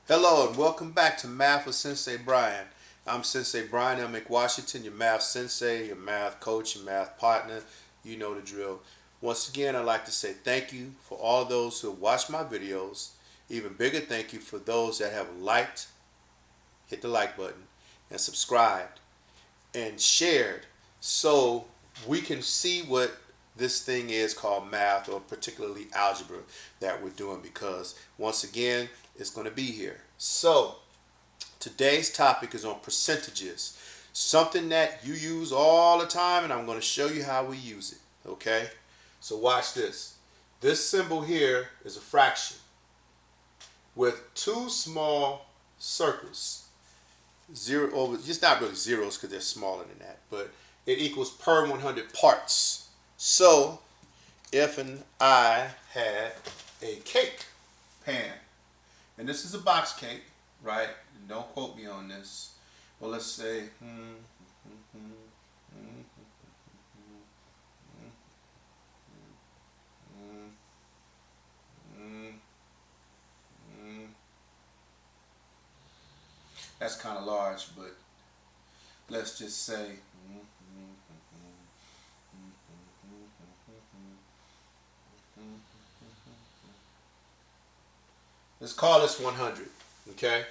Hello and welcome back to Math with Sensei Brian. I'm Sensei Brian L. McWashington, your math sensei, your math coach, your math partner. You know the drill. Once again, I'd like to say thank you for all those who have watched my videos. Even bigger thank you for those that have liked, hit the like button, and subscribed and shared so we can see what this thing is called math, or particularly algebra, that we're doing, because once again it's going to be here. So today's topic is on percentages, something that you use all the time, and I'm going to show you how we use it. Okay, so watch this symbol here is a fraction with two small circles. Zero over, just not really zeros because they're smaller than that, but it equals per 100 parts. So if I had a cake pan, and this is a box cake, right? Don't quote me on this, but let's say that's kind of large, but let's just say let's call this 100. Okay,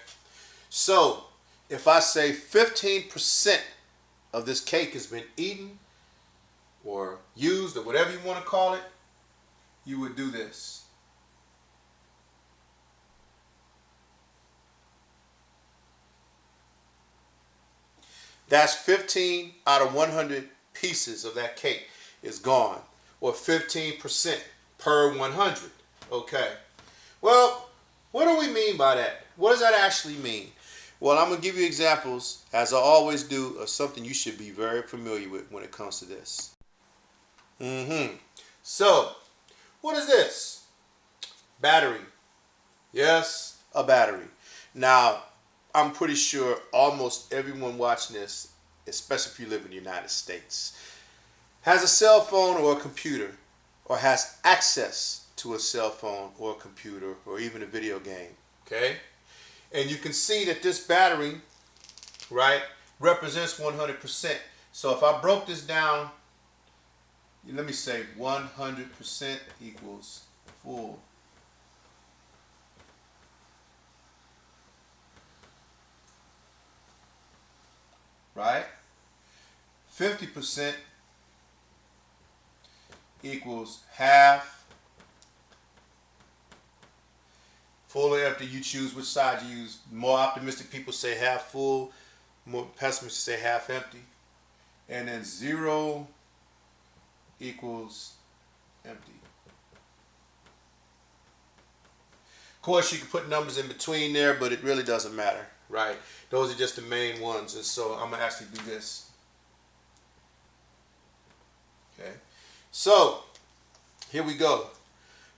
so if I say 15% of this cake has been eaten or used or whatever you want to call it, you would do this. That's 15 out of 100 pieces of that cake is gone, or 15% per 100. Okay. Well, what do we mean by that? What does that actually mean? Well, I'm going to give you examples, as I always do, of something you should be very familiar with when it comes to this. So, what is this? Battery. Yes, a battery. Now, I'm pretty sure almost everyone watching this, especially if you live in the United States, has a cell phone or a computer, or has access to a cell phone or a computer, or even a video game. Okay? And you can see that this battery, right, represents 100%. So if I broke this down, let me say 100% equals full. Right? 50% equals half. Full or empty, you choose which side you use. More optimistic people say half full, more pessimistic say half empty. And then 0 equals empty. Of course, you can put numbers in between there, but it really doesn't matter, right? Those are just the main ones, and so I'm going to actually do this. Okay, so here we go.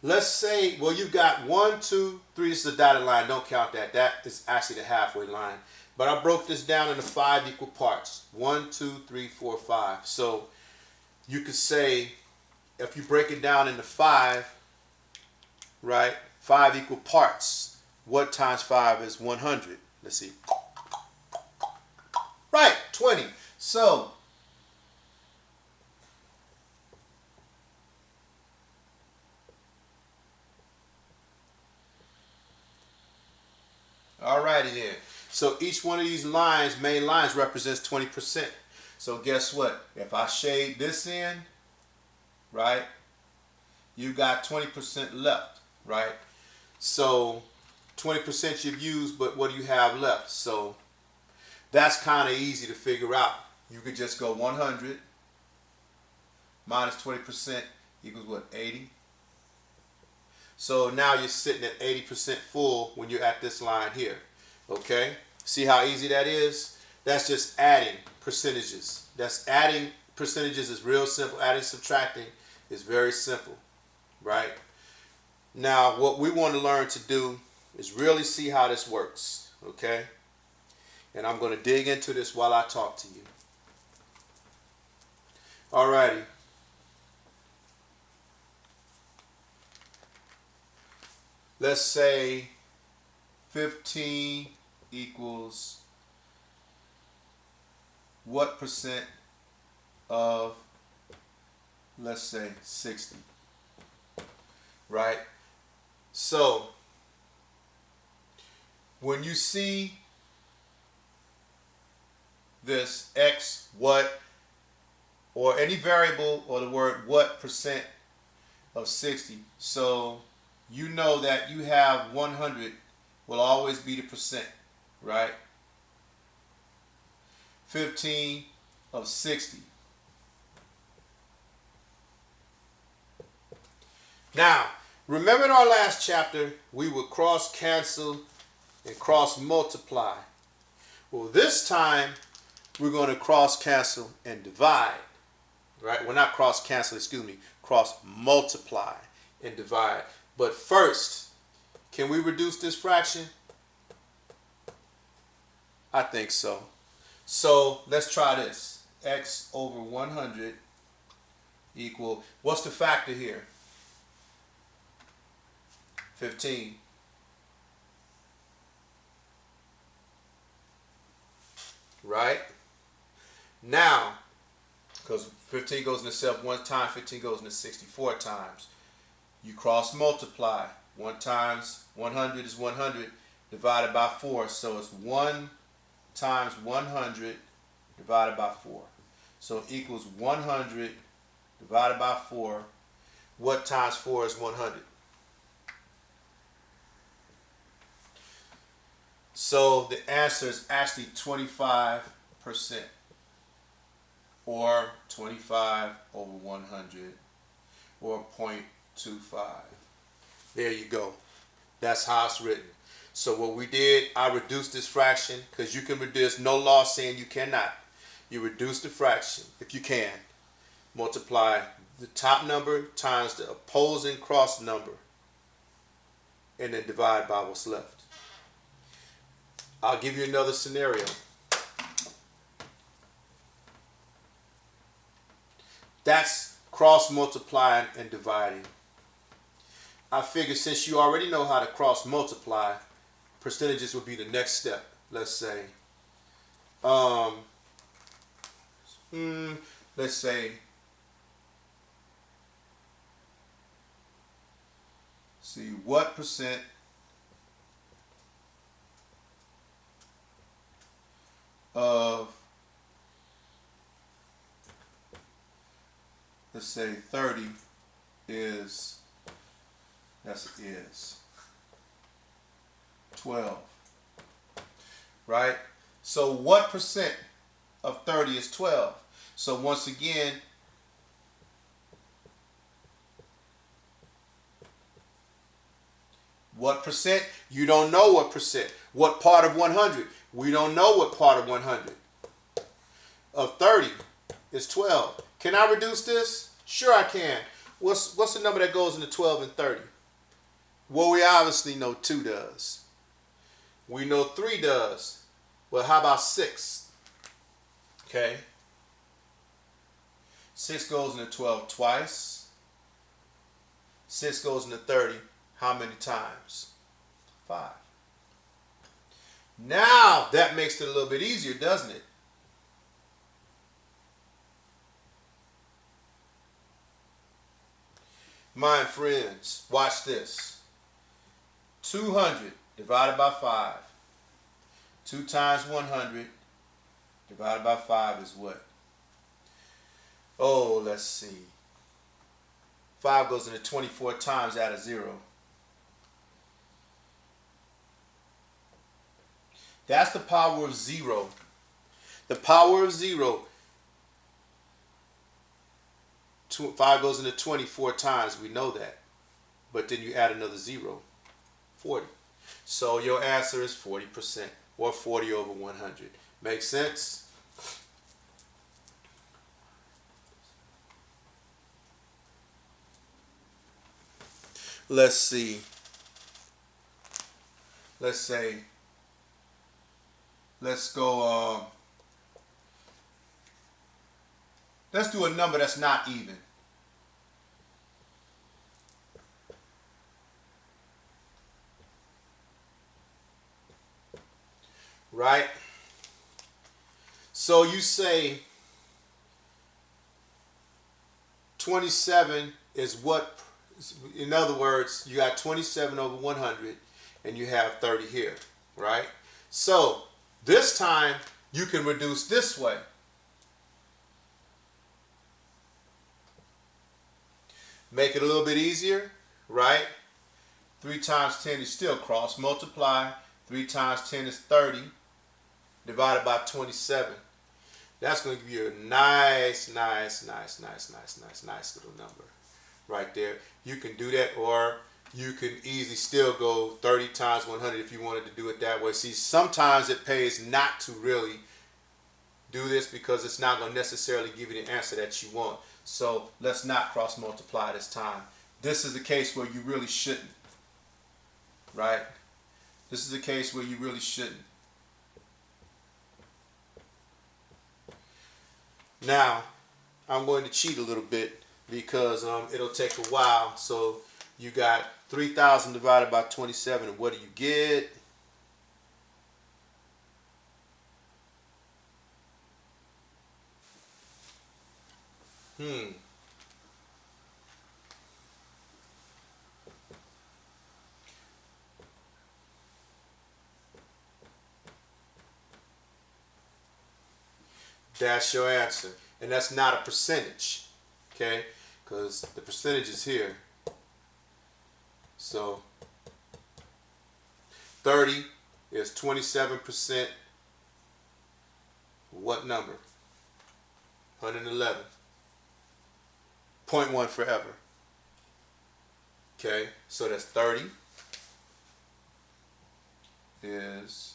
Let's say, well, you've got 1, 2, 3. This is a dotted line. Don't count that. That is actually the halfway line. But I broke this down into 5 equal parts. 1, 2, 3, 4, 5. So you could say, if you break it down into 5, right? 5 equal parts. What times 5 is 100? Let's see. Right, 20. So alrighty then. So each one of these lines, main lines, represents 20%. So guess what? If I shade this in, right, you got 20% left, right? So 20% you've used, but what do you have left? So that's kind of easy to figure out. You could just go 100 minus 20% equals what, 80? So now you're sitting at 80% full when you're at this line here. Okay? See how easy that is? That's just adding percentages. That's adding percentages is real simple. Adding, subtracting is very simple, right? Now, what we want to learn to do is really see how this works, okay? And I'm going to dig into this while I talk to you. Alrighty. Let's say 15 equals what percent of, let's say, 60, right? So when you see this x, what, or any variable or the word what percent of 60, so you know that you have 100 will always be the percent, right? 15 of 60. Now, remember in our last chapter, we would cross cancel and cross multiply. Well, this time, we're going to cross cancel and divide, right? Well, not cross cancel, excuse me, cross multiply and divide. But first, can we reduce this fraction? I think so. So let's try this. X over 100 equal, what's the factor here? 15. Right? Now, because 15 goes into itself one time, 15 goes into 64 times. You cross multiply. 1 times 100 is 100 divided by 4. So it's 1 times 100 divided by 4. So it equals 100 divided by 4. What times 4 is 100? So the answer is actually 25%, or 25 over 100, or 0.25. There you go. That's how it's written. So what we did, I reduced this fraction, because you can reduce, no law saying you cannot. You reduce the fraction, if you can. Multiply the top number times the opposing cross number, and then divide by what's left. I'll give you another scenario. That's cross multiplying and dividing. I figure since you already know how to cross multiply, percentages would be the next step. Let's say, let's say, see what percent of, let's say 30 is, that's is 12, right? So what percent of 30 is 12? So once again, what percent? You don't know what percent. What part of 100? We don't know what part of 100. Of 30 is 12. Can I reduce this? Sure I can. What's the number that goes into 12 and 30? Well, we obviously know 2 does. We know 3 does. Well, how about 6? Okay. 6 goes into 12 twice. 6 goes into 30 how many times? 5. Now that makes it a little bit easier, doesn't it? My friends, watch this. 200 divided by 5. 2 times 100 divided by 5 is what? Oh, let's see. 5 goes into 24 times out of 0. That's the power of 0. The power of 0. 5 goes into 24 times. We know that. But then you add another 0. 40. So your answer is 40%. Or 40 over 100. Make sense? Let's see. Let's say, let's go, let's do a number that's not even. right? So you say 27 is what, in other words, you got 27 over 100 and you have 30 here, right? So this time you can reduce this way. Make it a little bit easier, right? 3 times 10 is still cross multiply. 3 times 10 is 30 divided by 27. That's going to give you a nice little number right there. You can do that, or you can easily still go 30 times 100 if you wanted to do it that way. See, sometimes it pays not to really do this because it's not going to necessarily give you the answer that you want. So let's not cross multiply this time. This is a case where you really shouldn't, right? This is a case where you really shouldn't. Now, I'm going to cheat a little bit because it'll take a while. So you got 3,000 divided by 27, and what do you get? That's your answer. And that's not a percentage, okay? Because the percentage is here. So 30 is 27%. What number? 111. 0.1 forever. Okay, so that's 30 is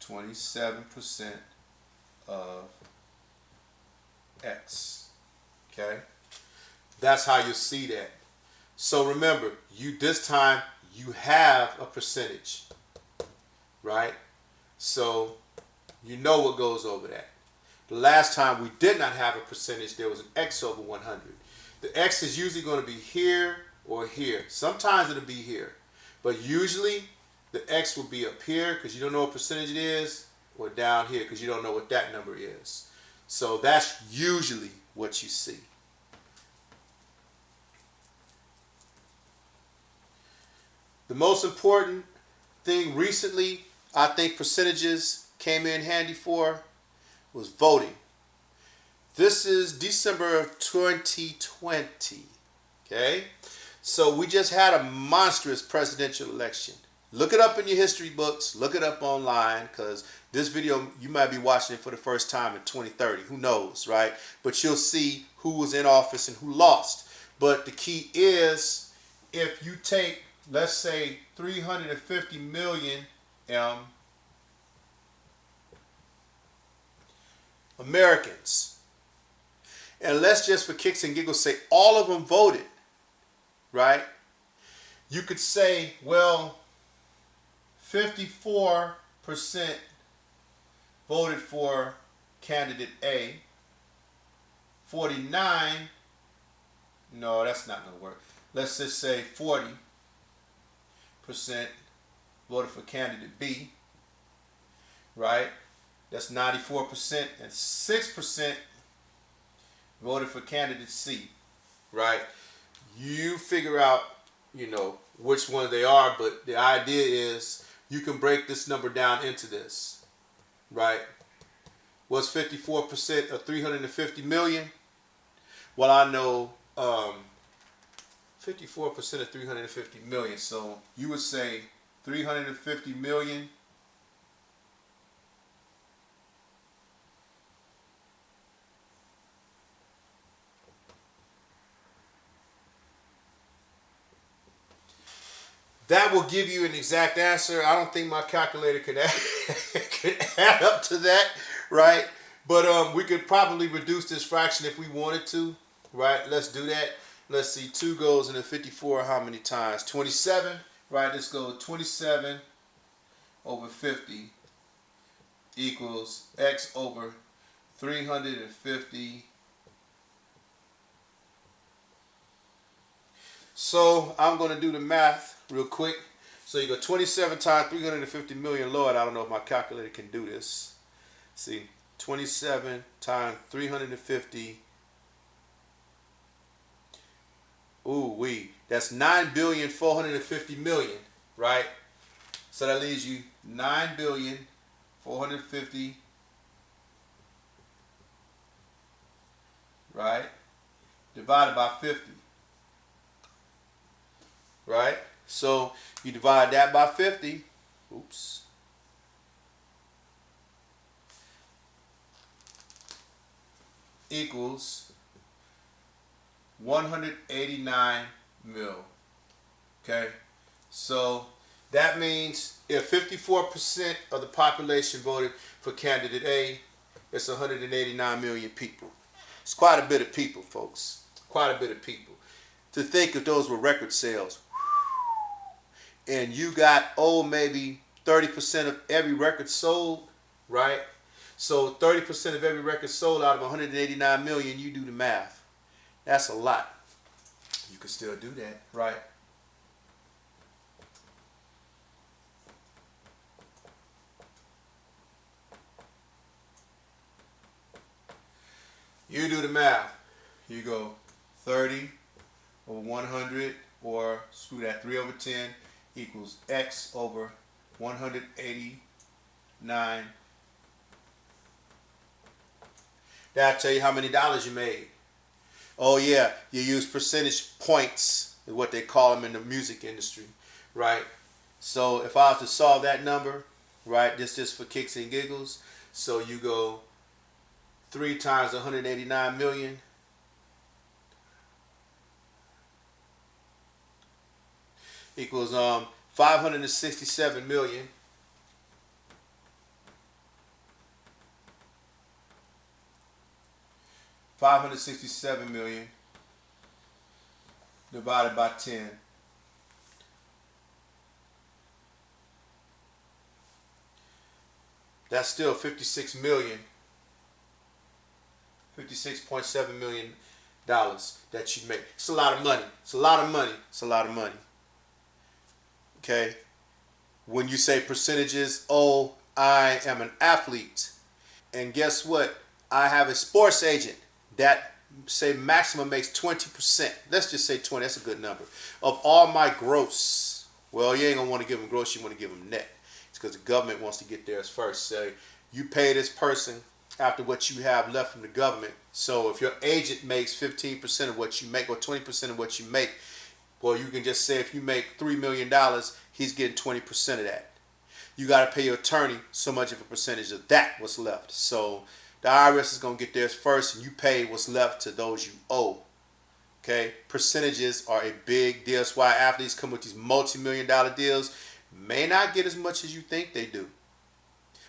27% of X. Okay, that's how you see that. So remember, this time you have a percentage, right? So you know what goes over that. The last time we did not have a percentage, there was an X over 100. The X is usually going to be here or here. Sometimes it'll be here, but usually the X will be up here because you don't know what percentage it is, or down here because you don't know what that number is. So that's usually what you see. The most important thing recently, I think percentages came in handy for, was voting. This is December of 2020. Okay? So we just had a monstrous presidential election. Look it up in your history books. Look it up online, because this video, you might be watching it for the first time in 2030. Who knows, right? But you'll see who was in office and who lost. But the key is, if you take, let's say, 350 million Americans, and let's just for kicks and giggles say all of them voted, right? You could say, well, 54% voted for candidate A. 49, no, that's not going to work. Let's just say 40% voted for candidate B, right? That's 94%, and 6% voted for candidate C, right? You figure out, which one they are, but the idea is you can break this number down into this, right? What's 54% of 350 million? Well, I know 54% of 350 million. So you would say 350 million that will give you an exact answer. I don't think my calculator could add up to that, right? But we could probably reduce this fraction if we wanted to, right? Let's do that. Let's see, 2 goes into 54 how many times? 27, right? Let's go 27 over 50 equals X over 350. So I'm going to do the math real quick. So you go 27 times 350 million. Lord, I don't know if my calculator can do this. See, 27 times 350. Ooh, that's 9,450,000,000, right? So that leaves you 9,450,000,000, right? Divided by 50, right? So you divide that by 50. Oops. Equals 189 mil. Okay? So that means if 54% of the population voted for candidate A, it's 189 million people. It's quite a bit of people, folks. Quite a bit of people. To think if those were record sales, and you got, maybe 30% of every record sold, right? So 30% of every record sold out of 189 million, you do the math. That's a lot. You can still do that, right? You do the math. You go 30 over 100, or screw that, 3 over 10 equals X over 189. That'll tell you how many dollars you made. Oh yeah, you use percentage points, is what they call them in the music industry, right? So if I was to solve that number, right, this just for kicks and giggles. So you go 3 times 189 million equals 567 million. 567 million divided by 10. That's still 56 million. $56.7 million that you make. It's a lot of money. It's a lot of money. It's a lot of money. Okay? When you say percentages, I am an athlete. And guess what? I have a sports agent that say maximum makes 20%. Let's just say 20. That's a good number. Of all my gross. Well, you ain't going to want to give them gross. You want to give them net. It's because the government wants to get theirs first. Say, you pay this person after what you have left from the government. So if your agent makes 15% of what you make, or 20% of what you make, well, you can just say if you make $3 million, he's getting 20% of that. You got to pay your attorney so much of a percentage of that what's left. So the IRS is going to get theirs first, and you pay what's left to those you owe. Okay? Percentages are a big deal. That's why athletes come with these multi-million-dollar deals. May not get as much as you think they do.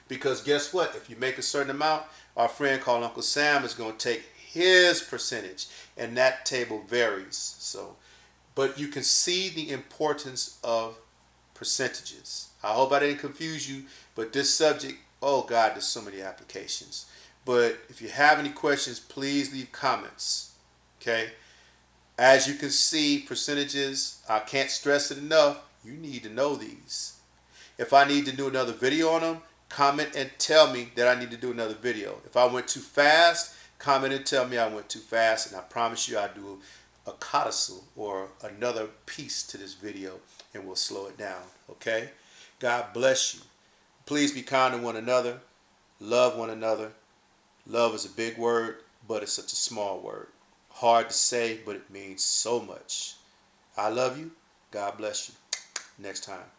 Because guess what? If you make a certain amount, our friend called Uncle Sam is going to take his percentage, and that table varies. So, but you can see the importance of percentages. I hope I didn't confuse you, but this subject, oh God, there's so many applications. But if you have any questions, please leave comments. Okay? As you can see, percentages, I can't stress it enough. You need to know these. If I need to do another video on them, comment and tell me that I need to do another video. If I went too fast, comment and tell me I went too fast, and I promise you I'll do a codicil or another piece to this video, and we'll slow it down. Okay? God bless you. Please be kind to one another. Love one another. Love is a big word, but it's such a small word. Hard to say, but it means so much. I love you. God bless you. Next time.